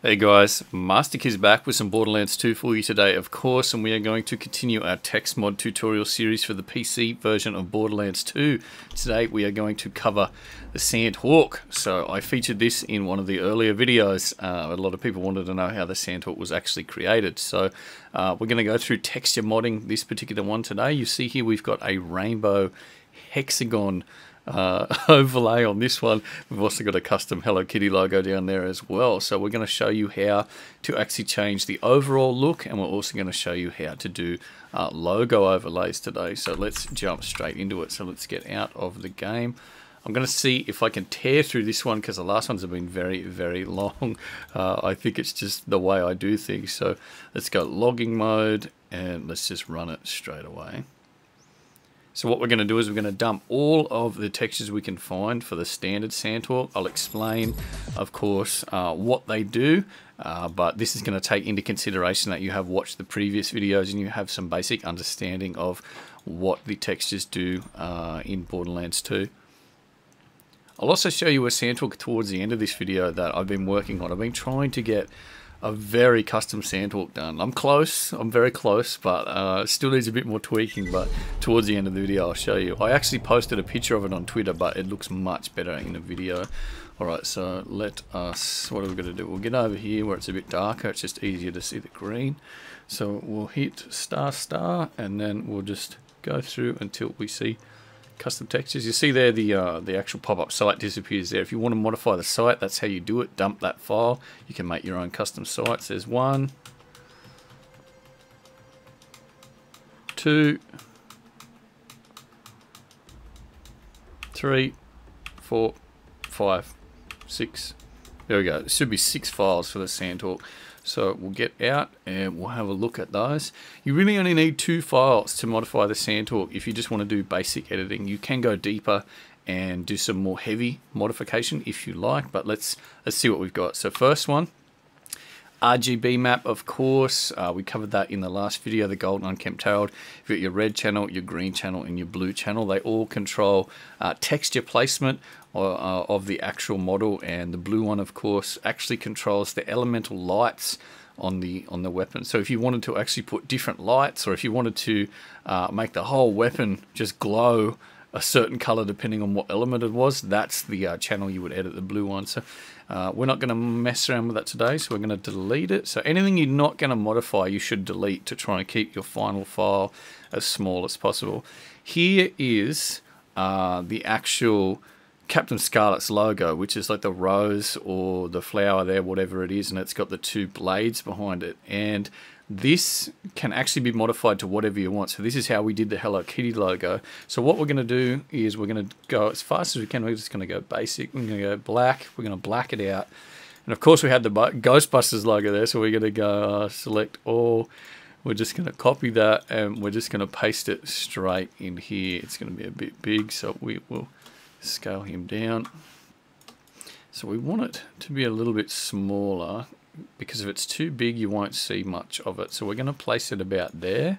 Hey guys, Master is back with some Borderlands 2 for you today, of course, and we are going to continue our Texmod tutorial series for the PC version of Borderlands 2. Today we are going to cover the Sandhawk. So I featured this in one of the earlier videos. A lot of people wanted to know how the Sandhawk was actually created. So we're going to go through texture modding this particular one today. You see here we've got a rainbow hexagon overlay on this one. We've also got a custom Hello Kitty logo down there as well. So we're going to show you how to actually change the overall look, and we're also going to show you how to do logo overlays today. So let's jump straight into it. So let's get out of the game. I'm going to see if I can tear through this one because the last ones have been very, very long. I think it's just the way I do things. So let's go logging mode and let's just run it straight away. So what we're going to do is we're going to dump all of the textures we can find for the standard Sandhawk. I'll explain, of course, what they do, but this is going to take into consideration that you have watched the previous videos and you have some basic understanding of what the textures do in Borderlands 2. I'll also show you a Sandhawk towards the end of this video that I've been working on. I've been trying to get a very custom Sandhawk done. I'm close, I'm very close, but still needs a bit more tweaking, but towards the end of the video I'll show you. I actually posted a picture of it on Twitter, but it looks much better in the video. Alright, so let us, what are we going to do? We'll get over here where it's a bit darker, it's just easier to see the green. So we'll hit star, and then we'll just go through until we see custom textures. You see there the actual pop-up site disappears there. If you want to modify the site, that's how you do it. Dump that file. You can make your own custom sites. There's 1, 2, 3, 4, 5, 6. There we go. It should be 6 files for the Sandhawk. So we'll get out and we'll have a look at those. You really only need 2 files to modify the Sandhawk if you just want to do basic editing. You can go deeper and do some more heavy modification if you like, but let's see what we've got. So first one, RGB Map, of course. We covered that in the last video, the golden unkempt tailed. You've got your red channel, your green channel, and your blue channel. They all control texture placement of the actual model, and the blue one, of course, actually controls the elemental lights on the weapon. So if you wanted to actually put different lights, or if you wanted to make the whole weapon just glow a certain color depending on what element it was, that's the channel you would edit, the blue one. So we're not going to mess around with that today, so we're going to delete it. So anything you're not going to modify, you should delete to try and keep your final file as small as possible. Here is the actual Captain Scarlet's logo, which is like the rose or the flower there, whatever it is, and it's got the 2 blades behind it. And this can actually be modified to whatever you want. So this is how we did the Hello Kitty logo. So what we're going to do is we're going to go as fast as we can. We're just going to go basic. We're going to go black. We're going to black it out. And of course we had the Ghostbusters logo there, so we're going to go select all. We're just going to copy that and we're just going to paste it straight in here. It's going to be a bit big, so we will scale him down. So we want it to be a little bit smaller, because if it's too big you won't see much of it. So we're going to place it about there.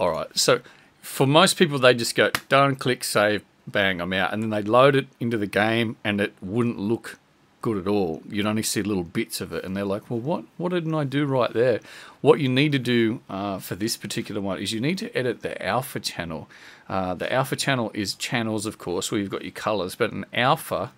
Alright, so for most people they just go done, click save, bang, I'm out, and then they load it into the game and it wouldn't look good at all. You'd only see little bits of it and they're like, well, what didn't I do right there? What you need to do for this particular one is you need to edit the alpha channel. The alpha channel is channels, of course, where you've got your colors, but an alpha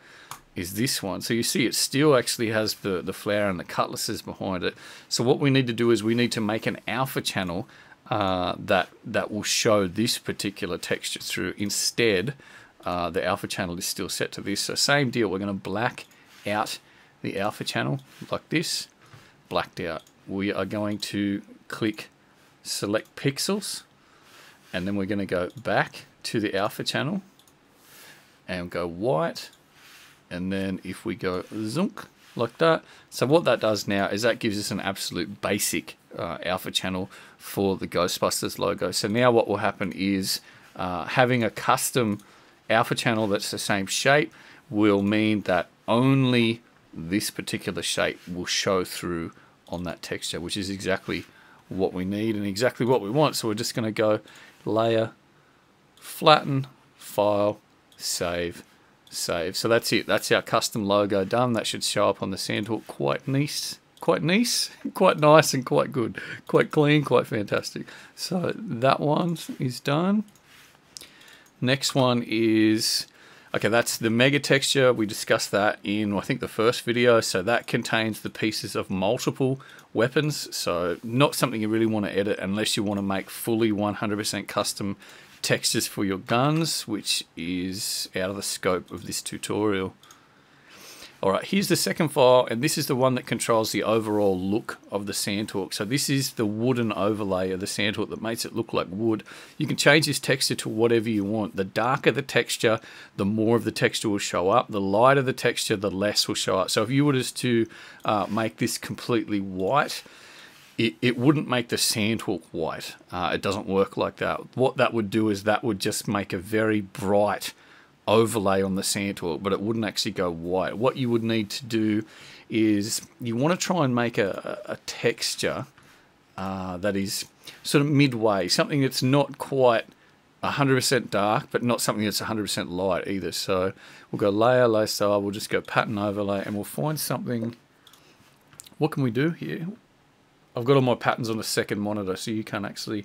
is this one. So you see it still actually has the flower and the cutlasses behind it. So what we need to do is we need to make an alpha channel that will show this particular texture through. Instead, the alpha channel is still set to this. So same deal, we're going to black out the alpha channel like this, blacked out. We are going to click select pixels, and then we're going to go back to the alpha channel and go white. And then if we go zunk like that, so what that does now is that gives us an absolute basic alpha channel for the Ghostbusters logo. So now what will happen is having a custom alpha channel that's the same shape will mean that only this particular shape will show through on that texture, which is exactly what we need and exactly what we want. So we're just going to go layer, flatten, file, save, save. So that's it. That's our custom logo done. That should show up on the Sandhawk quite nice, quite nice, quite nice, and quite good, quite clean, quite fantastic. So that one is done. Next one is, okay, that's the mega texture. We discussed that in, I think, the first video. So that contains the pieces of multiple weapons. So not something you really want to edit unless you want to make fully 100% custom textures for your guns, which is out of the scope of this tutorial. Alright, here's the second file, and this is the one that controls the overall look of the Sandhawk. So this is the wooden overlay of the Sandhawk that makes it look like wood. You can change this texture to whatever you want. The darker the texture, the more of the texture will show up. The lighter the texture, the less will show up. So if you were just to make this completely white, it wouldn't make the Sandhawk white. It doesn't work like that. What that would do is that would just make a very bright overlay on the Sandhawk, but it wouldn't actually go white. What you would need to do is you want to try and make a texture that is sort of midway, something that's not quite 100% dark, but not something that's 100% light either. So we'll go layer, layer style, we'll just go pattern overlay, and we'll find something. What can we do here? I've got all my patterns on the second monitor, so you can't actually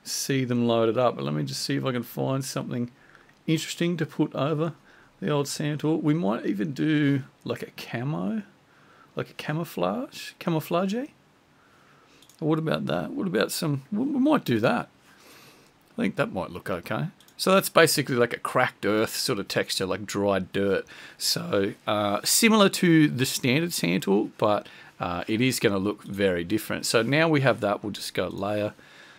see them loaded up, but let me just see if I can find something interesting to put over the old Sandhawk. We might even do like a camo, like a camouflage. What about that? What about some, we might do that. I think that might look okay. So that's basically like a cracked earth sort of texture, like dried dirt. So similar to the standard Sandhawk, but it is going to look very different. So now we have that, we'll just go layer,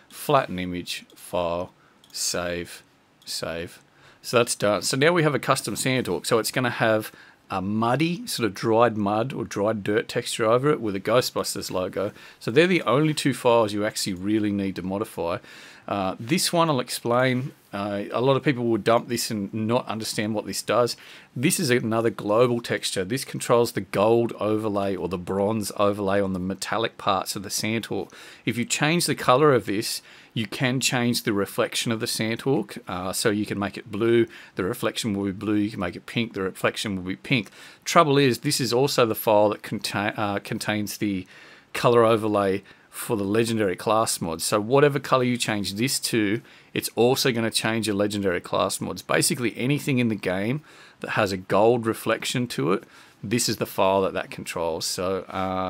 flatten image, file, save, save. So that's done. So now we have a custom Sandhawk. So it's going to have a muddy, sort of dried mud or dried dirt texture over it with a Ghostbusters logo. So they're the only two files you actually really need to modify. This one I'll explain. A lot of people will dump this and not understand what this does. This is another global texture. This controls the gold overlay or the bronze overlay on the metallic parts of the Sandhawk. If you change the color of this, you can change the reflection of the Sandhawk. So you can make it blue, the reflection will be blue. You can make it pink, the reflection will be pink. Trouble is, this is also the file that contains the color overlay for the legendary class mods. So whatever color you change this to, it's also going to change your legendary class mods. Basically anything in the game that has a gold reflection to it, this is the file that controls. So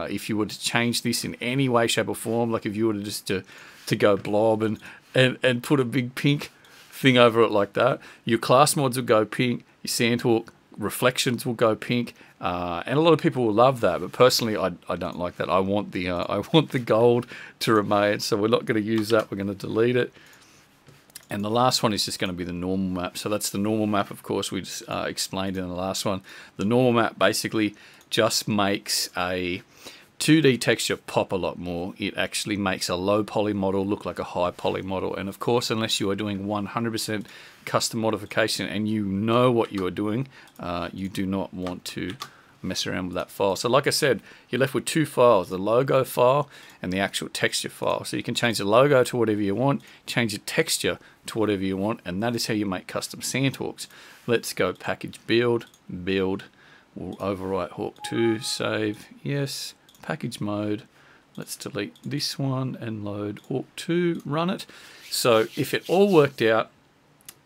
if you were to change this in any way, shape or form, like if you were to just to go blob and put a big pink thing over it like that, your class mods will go pink, your Sandhawk reflections will go pink, and a lot of people will love that, but personally I don't like that. I want the gold to remain, so we're not going to use that. We're going to delete it. And the last one is just going to be the normal map. So that's the normal map, of course, we just explained in the last one. The normal map basically just makes a 2D texture pop a lot more. It actually makes a low poly model look like a high poly model. And of course, unless you are doing 100% custom modification and you know what you are doing, you do not want to mess around with that file. So like I said, you're left with two files, the logo file and the actual texture file. So you can change the logo to whatever you want, change the texture to whatever you want, and that is how you make custom Sandhawks. Let's go package build, build, we'll overwrite Hawk 2, save, yes, package mode. Let's delete this one and load Hawk 2, run it. So if it all worked out,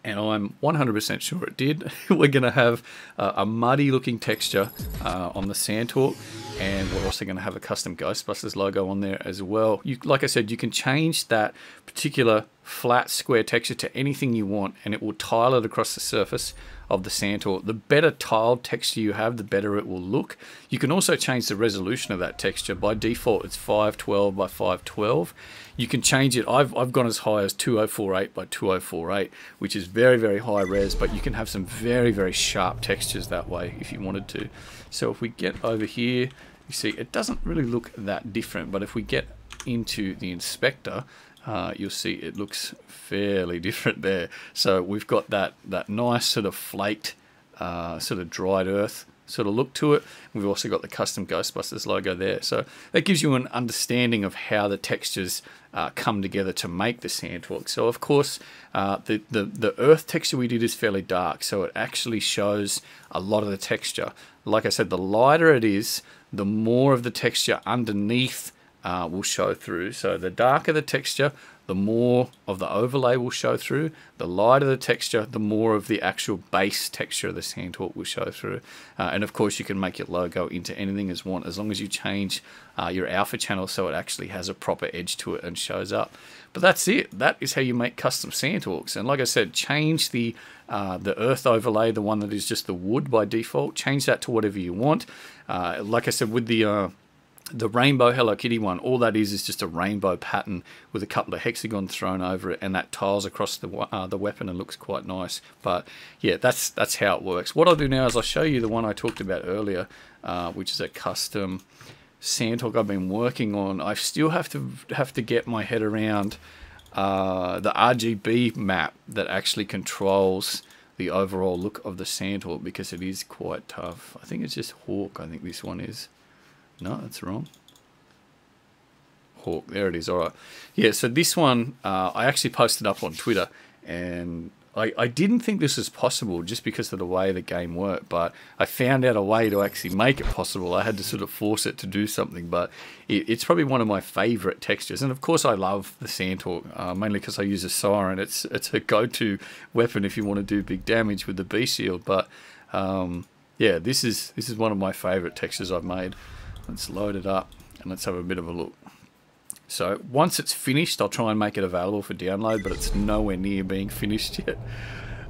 and I'm 100% sure it did, we're going to have a muddy looking texture on the Sandhawk, and we're also going to have a custom Ghostbusters logo on there as well. Like I said, you can change that particular flat square texture to anything you want, and it will tile it across the surface of the Sandhawk. The better tiled texture you have, the better it will look. You can also change the resolution of that texture. By default, it's 512 by 512. You can change it. I've gone as high as 2048 by 2048, which is very, very high res, but you can have some very, very sharp textures that way if you wanted to. So if we get over here, you see it doesn't really look that different, but if we get into the inspector, you'll see it looks fairly different there. So we've got that nice sort of flaked, sort of dried earth sort of look to it. We've also got the custom Ghostbusters logo there. So that gives you an understanding of how the textures come together to make the sandhawk. So of course, the earth texture we did is fairly dark, so it actually shows a lot of the texture. Like I said, the lighter it is, the more of the texture underneath will show through. So the darker the texture, the more of the overlay will show through. The lighter the texture, the more of the actual base texture of the sandhawk will show through. And of course, you can make your logo into anything as you want, as long as you change your alpha channel so it actually has a proper edge to it and shows up. But that's it. That is how you make custom sandhawks. And like I said, change the earth overlay, the one that is just the wood by default. Change that to whatever you want. Like I said, with the rainbow Hello Kitty one, all that is just a rainbow pattern with a couple of hexagons thrown over it, and that tiles across the weapon and looks quite nice. But yeah, that's how it works. What I'll do now is I'll show you the one I talked about earlier, which is a custom sandhawk I've been working on. I still have to get my head around the RGB map that actually controls the overall look of the sandhawk, because it is quite tough. I think it's just Hawk. I think this one is. No, that's wrong. Hawk, there it is. All right. Yeah, so this one I actually posted up on Twitter, and I didn't think this was possible just because of the way the game worked, but I found out a way to actually make it possible. I had to sort of force it to do something, but it's probably one of my favorite textures. And of course I love the sandhawk, mainly because I use a siren. It's a go-to weapon if you want to do big damage with the B shield. But yeah, this is one of my favorite textures I've made. Let's load it up and let's have a bit of a look. So once it's finished, I'll try and make it available for download, but it's nowhere near being finished yet.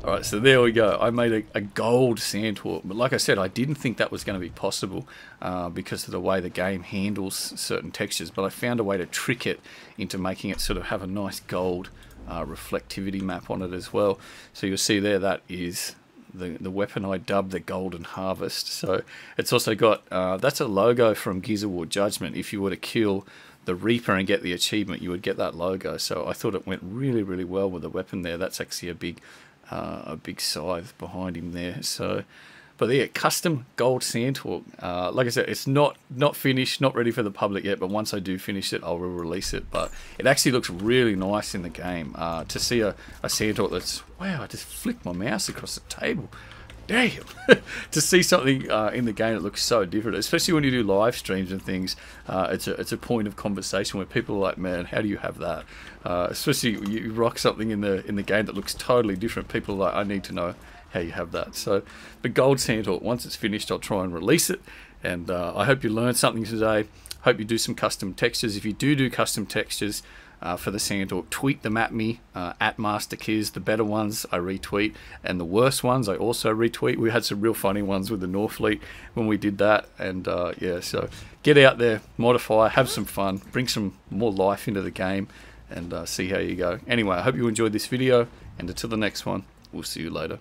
Alright, so there we go. I made a gold sandhawk, but like I said, I didn't think that was going to be possible because of the way the game handles certain textures, but I found a way to trick it into making it sort of have a nice gold reflectivity map on it as well. So you'll see there, that is the weapon I dubbed the Golden Harvest. So it's also got, that's a logo from Gears of War Judgment. If you were to kill the Reaper and get the achievement, you would get that logo. So I thought it went really, really well with the weapon there. That's actually a big scythe behind him there. So, but yeah, custom gold sandhawk. Like I said, it's not finished, not ready for the public yet, but once I do finish it, I'll release it. But it actually looks really nice in the game. To see a sandhawk that's, wow, I just flicked my mouse across the table. Damn! To see something in the game that looks so different, especially when you do live streams and things, it's a point of conversation where people are like, man, how do you have that? Especially you rock something in the game that looks totally different. People are like, I need to know how you have that. So the gold sandhawk, once it's finished, I'll try and release it. And I hope you learned something today. Hope you do some custom textures. If you do custom textures for the sandhawk, tweet them at me, at MasterKiz. The better ones I retweet, and the worst ones I also retweet. We had some real funny ones with the Northfleet when we did that. And yeah, so get out there, modify, have some fun, bring some more life into the game, and see how you go. Anyway, I hope you enjoyed this video, and until the next one, we'll see you later.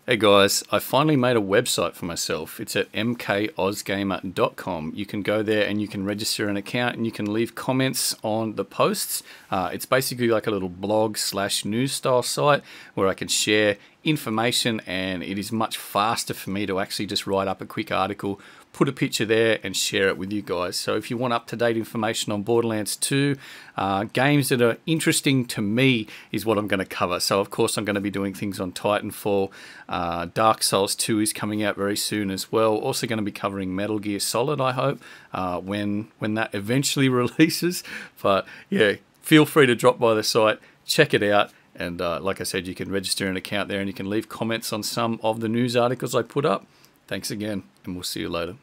Hey guys, I finally made a website for myself. It's at mkosgamer.com. You can go there and you can register an account and you can leave comments on the posts. It's basically like a little blog / news style site where I can share information, and it is much faster for me to actually just write up a quick article, put a picture there and share it with you guys. So if you want up-to-date information on Borderlands 2, games that are interesting to me is what I'm going to cover. So of course I'm going to be doing things on Titanfall. Dark Souls 2 is coming out very soon as well. Also going to be covering Metal Gear Solid, I hope, when that eventually releases. But yeah, feel free to drop by the site, check it out. And like I said, you can register an account there and you can leave comments on some of the news articles I put up. Thanks again, and we'll see you later.